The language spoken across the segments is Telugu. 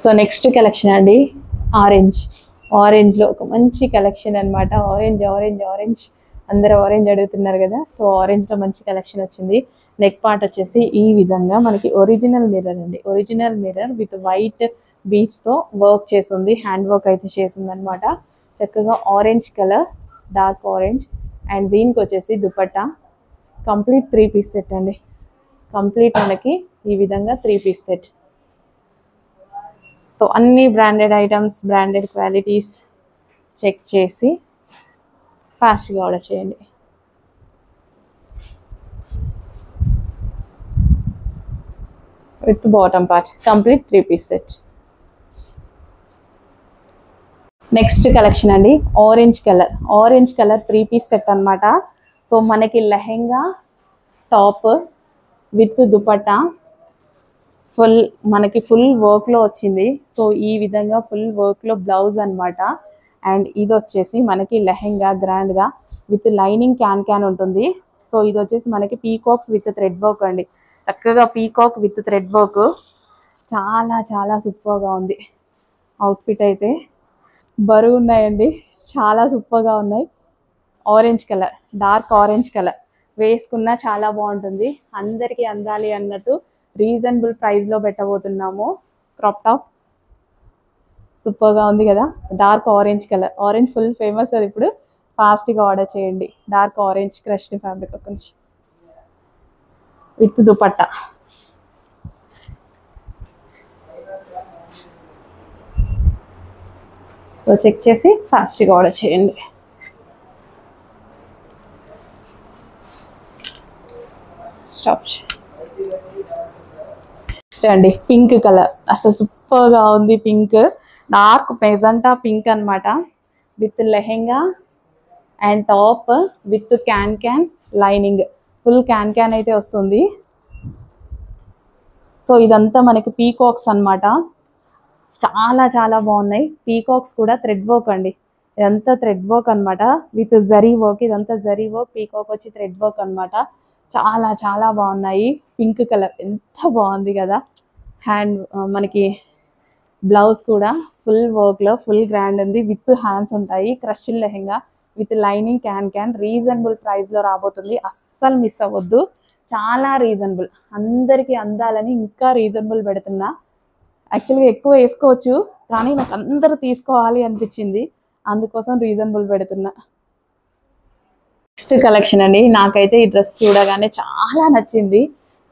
సో నెక్స్ట్ కలెక్షన్ అండి ఆరెంజ్లో ఒక మంచి కలెక్షన్ అనమాట. ఆరెంజ్ అందరూ ఆరెంజ్ అడుగుతున్నారు కదా. సో ఆరెంజ్లో మంచి కలెక్షన్ వచ్చింది. నెక్ పార్ట్ వచ్చేసి ఈ విధంగా మనకి ఒరిజినల్ మిర్రర్ అండి. ఒరిజినల్ మిర్రర్ విత్ వైట్ బీడ్స్తో వర్క్ చేసింది. హ్యాండ్ వర్క్ అయితే చేసింది అనమాట. చక్కగా orange colour, dark orange. And దీనికి వచ్చేసి దుపట్టా కంప్లీట్ 3 పీస్ సెట్ అండి. కంప్లీట్ మనకి ఈ విధంగా 3 పీస్ సెట్. సో అన్ని branded items, branded qualities check చేసి ఫాస్ట్గా ఆర్డర్ చేయండి. With bottom part complete 3 piece set. Next collection అండి ఆరెంజ్ కలర్ 3 పీస్ సెట్ అనమాట. సో మనకి లెహెంగా, టాప్ విత్ దుపట్టా మనకి ఫుల్ వర్క్లో వచ్చింది. సో ఈ విధంగా ఫుల్ వర్క్లో బ్లౌజ్ అనమాట. అండ్ ఇది వచ్చేసి మనకి లెహెంగా గ్రాండ్గా విత్ లైనింగ్ క్యాన్ ఉంటుంది. సో ఇది వచ్చేసి మనకి పీకాక్స్ విత్ థ్రెడ్ వర్క్ అండి. చక్కగా పీకాక్ విత్ థ్రెడ్ వర్క్ చాలా చాలా సూపర్గా ఉంది. అవుట్ఫిట్ అయితే బరువు ఉన్నాయండి, చాలా సూపర్గా ఉన్నాయి. Orange colour, dark orange colour వేసుకున్నా చాలా బాగుంటుంది. అందరికీ అందాలి అన్నట్టు రీజనబుల్ ప్రైస్లో పెట్టబోతున్నాము. క్రాప్ టాప్ సూపర్గా ఉంది కదా. Dark orange colour, orange full famous అది. ఇప్పుడు ఫాస్ట్గా ఆర్డర్ చేయండి. డార్క్ ఆరెంజ్ క్రష్డ్ ఫ్యాబ్రిక్ ఒక నుంచి విత్ దుపట్టా. సో చెక్ చేసి ఫాస్ట్గా ఆర్డర్ చేయండి. స్టాప్ అండి. పింక్ కలర్ అసలు సూపర్గా ఉంది. పింక్ డార్క్ మెజంటా పింక్ అనమాట. With lehenga and top with can lining, full can అయితే వస్తుంది. సో ఇదంతా మనకి పీకాక్స్ అనమాట. చాలా చాలా బాగున్నాయి. పీకాక్స్ కూడా థ్రెడ్ వర్క్ అండి. ఇదంతా థ్రెడ్ వర్క్ అనమాట విత్ జరీ వర్క్. ఇదంతా జరీ వర్క్, పీకాక్ వచ్చి థ్రెడ్ వర్క్ అనమాట. చాలా చాలా బాగున్నాయి. పింక్ కలర్ ఎంత బాగుంది కదా. హ్యాండ్ మనకి బ్లౌజ్ కూడా ఫుల్ వర్క్లో ఫుల్ గ్రాండ్ ఉంది. విత్ హ్యాండ్స్ ఉంటాయి. Crushed lehenga with lining can reasonable ప్రైస్లో రాబోతుంది. అస్సలు మిస్ అవ్వద్దు. చాలా రీజనబుల్. అందరికీ అందాలని ఇంకా రీజనబుల్ పెడుతున్నా. యాక్చువల్గా ఎక్కువ వేసుకోవచ్చు, కానీ నాకు అందరూ తీసుకోవాలి అనిపించింది, అందుకోసం రీజనబుల్ పెడుతున్నా. నెక్స్ట్ కలెక్షన్ అండి. నాకైతే ఈ డ్రెస్ చూడగానే చాలా నచ్చింది.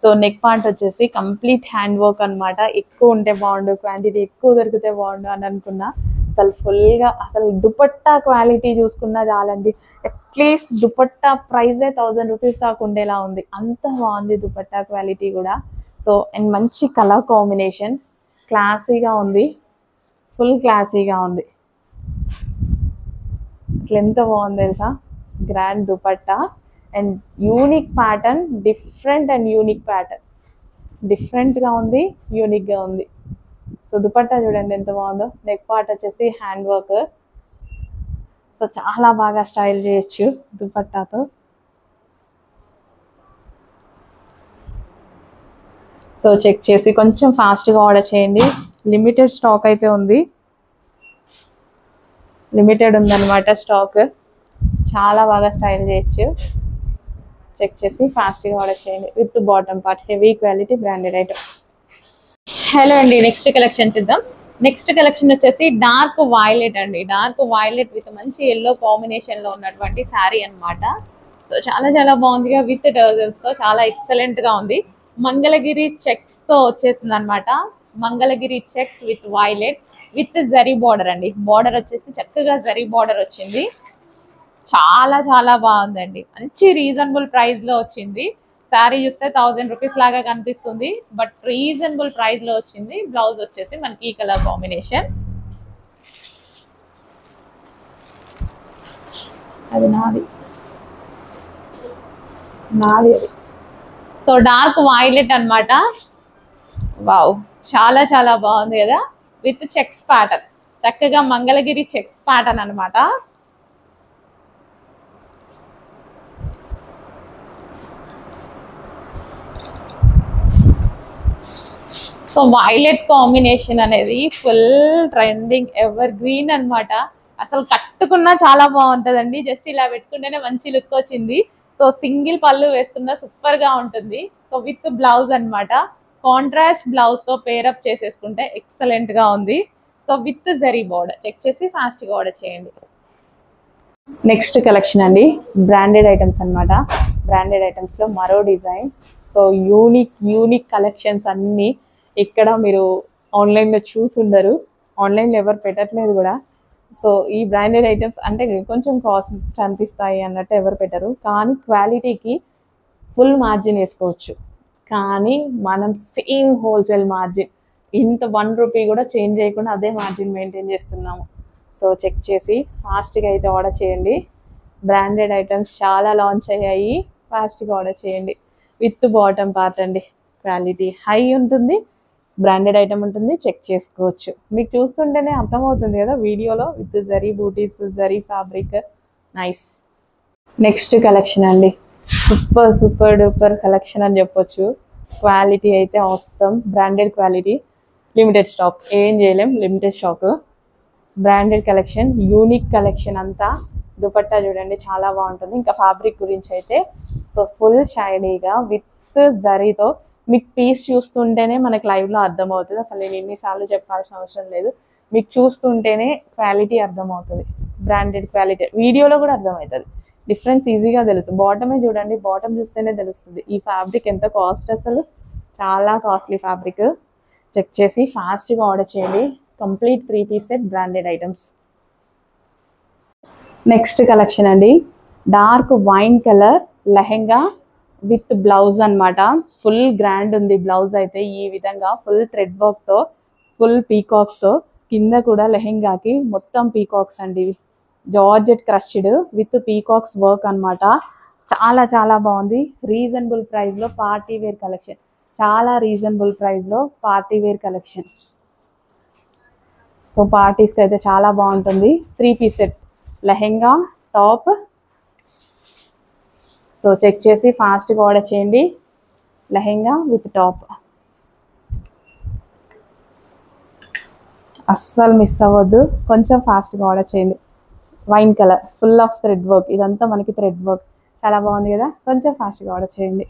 సో నెక్ పార్ట్ వచ్చేసి కంప్లీట్ హ్యాండ్ వర్క్ అనమాట. ఎక్కువ ఉంటే బాగుండు, క్వాంటిటీ ఎక్కువ దొరికితే బాగుండు అని అనుకున్నా. అసలు ఫుల్గా అసలు దుపట్టా క్వాలిటీ చూసుకున్నా చాలండి. అట్లీస్ట్ దుపట్టా ప్రైజే 1000 రూపీస్ దాకా ఉండేలా ఉంది. అంత బాగుంది దుపట్టా క్వాలిటీ కూడా. సో అండ్ మంచి కలర్ కాంబినేషన్, క్లాసీగా ఉంది, ఫుల్ క్లాసీగా ఉంది. అసలు ఎంత బాగుంది తెలుసా. Grand dupatta and unique pattern, different and unique pattern. డిఫరెంట్గా ఉంది, యూనిక్గా ఉంది. సో దుపట్టా చూడండి ఎంత బాగుందో. నెక్ పార్ట్ వచ్చేసి హ్యాండ్ వర్క్. సో చాలా బాగా స్టైల్ చేయొచ్చు దుపట్టాతో. సో చెక్ చేసి కొంచెం ఫాస్ట్గా ఆర్డర్ చేయండి. లిమిటెడ్ స్టాక్ అయితే ఉంది, లిమిటెడ్ ఉందన్నమాట స్టాక్. చాలా బాగా స్టైల్ చేయొచ్చు. చెక్ చేసి ఫాస్ట్గా ఆర్డర్ చేయండి. With bottom part heavy quality branded item. Hello అండి, నెక్స్ట్ కలెక్షన్ చూద్దాం. నెక్స్ట్ కలెక్షన్ వచ్చేసి డార్క్ వైలెట్ అండి. డార్క్ వైలెట్ విత్ మంచి ఎల్లో కాంబినేషన్లో ఉన్నటువంటి శారీ అనమాట. సో చాలా చాలా బాగుందిగా విత్ టర్జల్స్తో చాలా ఎక్సలెంట్గా ఉంది. మంగళగిరి చెక్స్తో వచ్చేసింది అనమాట. Mangalagiri checks with violet with zari border అండి. బార్డర్ వచ్చేసి చక్కగా జరీ బార్డర్ వచ్చింది. చాలా చాలా బాగుందండి. మంచి రీజనబుల్ ప్రైస్లో వచ్చింది. శారీ చూస్తే 1000 రూపీస్ లాగా కనిపిస్తుంది, బట్ రీజనబుల్ ప్రైస్లో వచ్చింది. బ్లౌజ్ వచ్చేసి మనకి ఈ కలర్ కాంబినేషన్. అది నాది అది. సో డార్క్ వైలెట్ అనమాట. వావ్, చాలా చాలా బాగుంది కదా. విత్ చెక్స్ ప్యాటర్న్, చక్కగా మంగళగిరి చెక్స్ ప్యాటర్న్ అనమాట. సో వైలెట్ కాంబినేషన్ అనేది ఫుల్ ట్రెండింగ్ ఎవర్ గ్రీన్ అన్నమాట. అసలు కట్టుకున్నా చాలా బాగుంటదండి. జస్ట్ ఇలా పెట్టుకుంటేనే మంచి లుక్ వచ్చింది. సో సింగిల్ పళ్ళు వేసుకున్నా సూపర్ గా ఉంటుంది. సో విత్ బ్లౌజ్ అన్నమాట. కాంట్రాస్ట్ బ్లౌజ్ తో పేరప్ చేసేసుకుంటే ఎక్సలెంట్ గా ఉంది. So with zari border check చేసి ఫాస్ట్ గా ఆర్డర్ చేయండి. నెక్స్ట్ కలెక్షన్ అండి, బ్రాండెడ్ ఐటమ్స్ అన్నమాట. బ్రాండెడ్ ఐటమ్స్ లో మరో డిజైన్. సో యూనిక్ కలెక్షన్స్ అన్ని ఇక్కడ మీరు ఆన్లైన్లో చూసుండరు, ఆన్లైన్లో ఎవరు పెట్టట్లేదు కూడా. సో ఈ బ్రాండెడ్ ఐటమ్స్ అంటే కొంచెం కాస్ట్ అనిపిస్తాయి అన్నట్టు ఎవరు పెట్టరు, కానీ క్వాలిటీకి ఫుల్ మార్జిన్ వేసుకోవచ్చు. కానీ మనం సేమ్ హోల్సేల్ మార్జిన్, ఇంత 1 రూపీ కూడా చేంజ్ చేయకుండా అదే మార్జిన్ మెయింటైన్ చేస్తున్నాము. సో చెక్ చేసి ఫాస్ట్గా అయితే ఆర్డర్ చేయండి. బ్రాండెడ్ ఐటమ్స్ చాలా లాంచ్ అయ్యాయి, ఫాస్ట్గా ఆర్డర్ చేయండి. విత్ బాటమ్ పార్ట్ అండి, క్వాలిటీ హై ఉంటుంది, బ్రాండెడ్ ఐటమ్ ఉంటుంది, చెక్ చేసుకోవచ్చు. మీకు చూస్తుంటేనే అర్థమవుతుంది కదా వీడియోలో. విత్ జరీ బూటీస్, zari fabric, nice. Next collection అండి, సూపర్ డూపర్ కలెక్షన్ అని చెప్పొచ్చు. క్వాలిటీ అయితే awesome, branded quality, limited stock, ఏం చేయలేం, limited stock. Branded collection, unique collection అంతా. దుపట్టా చూడండి చాలా బాగుంటుంది. ఇంకా ఫ్యాబ్రిక్ గురించి అయితే సో ఫుల్ షైనీగా విత్ జరీతో, మీకు పీస్ చూస్తుంటేనే మనకి లైవ్లో అర్థమవుతుంది. అసలు నేను ఎన్నిసార్లు చెప్పాల్సిన అవసరం లేదు, మీకు చూస్తుంటేనే క్వాలిటీ అర్థమవుతుంది. బ్రాండెడ్ క్వాలిటీ వీడియోలో కూడా అర్థమవుతుంది, డిఫరెన్స్ ఈజీగా తెలుసు. బాటమే చూడండి, బాటమ్ చూస్తేనే తెలుస్తుంది ఈ ఫ్యాబ్రిక్ ఎంత కాస్ట్. అసలు చాలా కాస్ట్లీ ఫ్యాబ్రిక్. చెక్ చేసి ఫాస్ట్గా ఆర్డర్ చేయండి. Complete 3 piece set branded items. Next collection అండి, dark wine colour lehenga with blouse అన్నమాట. ఫుల్ గ్రాండ్ ఉంది బ్లౌజ్ అయితే. ఈ విధంగా ఫుల్ థ్రెడ్ వర్క్తో, ఫుల్ పీకాక్స్తో, కింద కూడా లెహెంగాకి మొత్తం పీకాక్స్ అండి. Georgette crushed with peacocks work అన్నమాట. చాలా బాగుంది. రీజనబుల్ ప్రైస్లో పార్టీ వేర్ కలెక్షన్, చాలా రీజనబుల్ ప్రైస్లో పార్టీ వేర్ కలెక్షన్. సో పార్టీస్కి అయితే చాలా బాగుంటుంది. 3 piece set, lehenga, top. So check చేసి ఫాస్ట్గా ఆర్డర్ చేయండి. లెహెంగా విత్ టాప్, అస్సలు మిస్ అవ్వద్దు, కొంచెం ఫాస్ట్గా ఆర్డర్ చేయండి. Wine colour, full of thread work, ఇదంతా మనకి థ్రెడ్ వర్క్, చాలా బాగుంది కదా, కొంచెం ఫాస్ట్గా ఆర్డర్ చేయండి.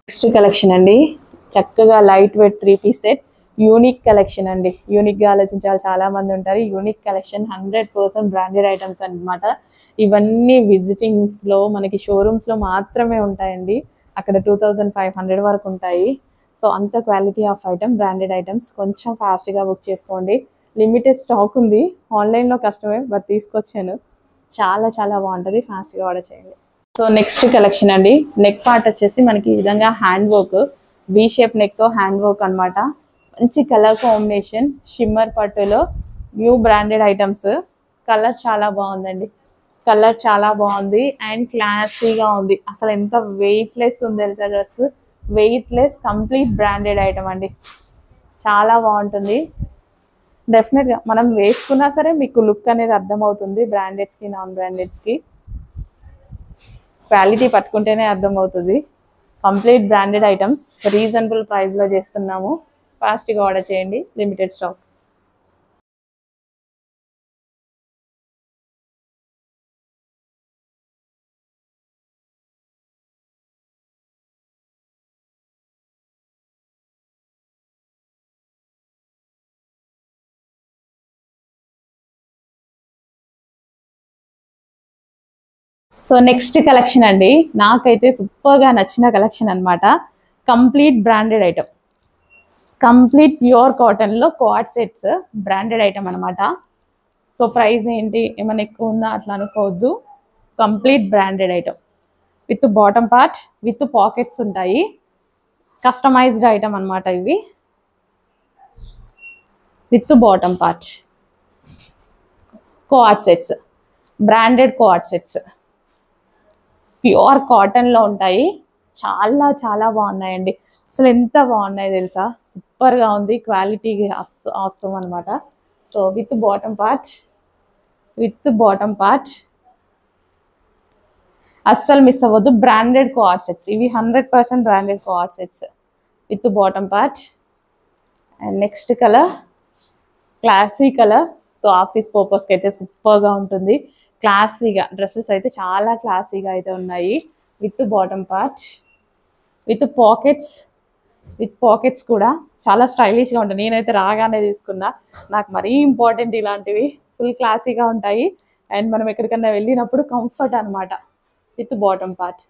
నెక్స్ట్ కలెక్షన్ అండి, చక్కగా light weight 3 piece set, unique collection అండి. యూనిక్గా ఆలోచించాలి చాలా మంది ఉంటారు. యూనిక్ కలెక్షన్, 100% బ్రాండెడ్ ఐటమ్స్ అనమాట. ఇవన్నీ విజిటింగ్స్లో మనకి షోరూమ్స్లో మాత్రమే ఉంటాయండి. అక్కడ 2500 వరకు ఉంటాయి. సో అంత quality of item, branded items. కొంచెం ఫాస్ట్గా బుక్ చేసుకోండి. లిమిటెడ్ స్టాక్ ఉంది, ఆన్లైన్లో కష్టమే, బట్ తీసుకొచ్చాను. చాలా బాగుంటుంది, ఫాస్ట్గా ఆర్డర్ చేయండి. సో నెక్స్ట్ కలెక్షన్ అండి, నెక్ పార్ట్ వచ్చేసి మనకి ఈ విధంగా హ్యాండ్ వర్క్, బీ షేప్ నెక్తో హ్యాండ్ వర్క్ అనమాట. మంచి కలర్ కాంబినేషన్, షిమ్మర్ పట్టులో న్యూ బ్రాండెడ్ ఐటమ్స్. కలర్ చాలా బాగుందండి, కలర్ చాలా బాగుంది అండ్ క్లాసీగా ఉంది. అసలు ఎంత వెయిట్లెస్ ఉంది తెలుసా dress, weightless, complete branded item అండి. చాలా బాగుంటుంది. డెఫినెట్గా మనం వేసుకున్నా సరే మీకు లుక్ అనేది అర్థమవుతుంది, బ్రాండెడ్స్కి నాన్ బ్రాండెడ్స్కి. క్వాలిటీ పట్టుకుంటేనే అర్థమవుతుంది. కంప్లీట్ బ్రాండెడ్ ఐటమ్స్, రీజనబుల్ ప్రైస్లో చేస్తున్నాము. ఫాస్ట్గా ఆర్డర్ చేయండి, limited stock. So next collection అండి, నాకైతే సూపర్గా నచ్చిన కలెక్షన్ అనమాట. Complete branded item, complete pure కాటన్లో కోఆట్ సెట్స్, బ్రాండెడ్ ఐటమ్ అనమాట. సో ప్రైస్ ఏంటి ఏమైనా ఎక్కువ ఉందా అట్లా అనుకోవద్దు, complete branded item with bottom part, with pockets ఉంటాయి. కస్టమైజ్డ్ ఐటమ్ అనమాట ఇవి, with bottom part, co-ord sets, branded co-ord sets, pure కాటన్లో ఉంటాయి. చాలా బాగున్నాయండి. అసలు ఎంత బాగున్నాయి తెలుసా, సూపర్గా ఉంది. క్వాలిటీ అవసరం అనమాట. సో విత్ బాటమ్ పార్ట్, అస్సలు మిస్ అవ్వద్దు. బ్రాండెడ్ కోఆట్ సెట్స్ ఇవి, 100% branded co-ord sets with bottom part. And next colour classy colour. So office పర్పస్కి అయితే సూపర్గా ఉంటుంది. క్లాసీగా డ్రెస్సెస్ అయితే చాలా క్లాసీగా అయితే ఉన్నాయి. With bottom part, with pockets కూడా చాలా స్టైలిష్గా ఉంటాయి. నేనైతే రాగానే తీసుకున్నా. నాకు మరీ ఇంపార్టెంట్ ఇలాంటివి. ఫుల్ క్లాసీగా ఉంటాయి. అండ్ మనం ఎక్కడికన్నా వెళ్ళినప్పుడు కంఫర్ట్ అనమాట. With bottom part.